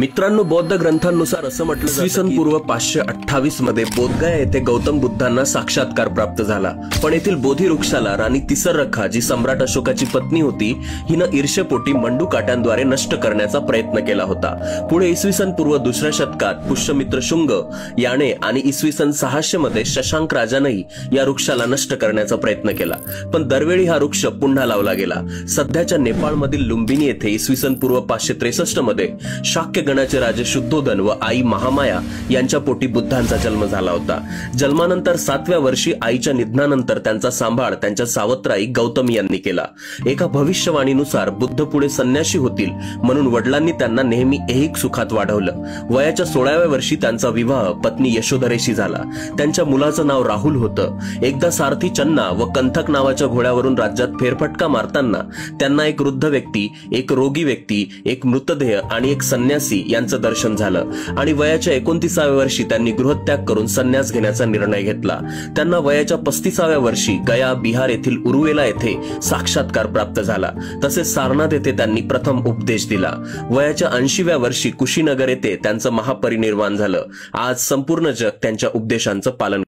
मित्रांनो, बौद्ध ग्रंथांनुसार असं म्हटलं जातं इसवी पूर्व 528 मध्ये बोधगया येथे गौतम बुद्धांना साक्षात्कार प्राप्त झाला। पण येथील बोधी वृक्षाला राणी तिसर्रखा, जी सम्राट अशोकाची पत्नी होती, हिनं ईर्ष्येपोटी मंडू काट्यांद्वारे नष्ट करण्याचा प्रयत्न केला होता। पुढे इसवी पूर्व दुसऱ्या शतकात पुष्यमित्र शुंग याने आणि इसवी 600 मध्ये शशांक राजानेही या वृक्षाला नष्ट करण्याचा प्रयत्न केला, पण दरवेळी हा वृक्ष पुन्हा लावला गेला। सध्याच्या नेपाळमधील लुंबिनी येथे इसवी पूर्व 563 मध्ये शाक्य गणाचे राजे शुद्धोधन व आई महामाया यांच्या पोटी बुद्धांचा जन्म झाला होता। जन्मानंतर 7व्या वर्षी आईच्या निधनानंतर त्यांचा सांभाळ त्यांच्या सावत्राई गौतमी यांनी केला। एका भविष्यवाणीनुसार बुद्ध पुढे संन्यासी होतील म्हणून वडिलांनी त्यांना नेहमी ऐहिक सुखात वाढवलं। वयाच्या 16व्या वर्षी त्यांचा विवाह पत्नी यशोधरेशी झाला। त्यांच्या मुलाचं नाव राहुल होतं। एकदा सारथी चन्ना व कंथक नावाच्या घोड्यावरून राज्यात फेरफटका मारताना त्यांना एक वृद्ध व्यक्ती, एक रोगी व्यक्ती, एक मृतदेह आणि एक संन्यासी यांचं दर्शन झालं आणि वयाच्या 29व्या वर्षी त्यांनी गृहत्याग करून संन्यास घेण्याचा निर्णय घेतला। त्यांना वयाच्या 35व्या वर्षी गया, बिहार येथील उरुवेला येथे साक्षात्कार प्राप्त झाला। तसेच सारनाथ येथे त्यांनी प्रथम उपदेश दिला। वयाच्या 80व्या वर्षी कुशीनगर येथे त्यांचं महापरिनिर्वाण झालं। आज संपूर्ण जग त्यांच्या उपदेशांचं पालन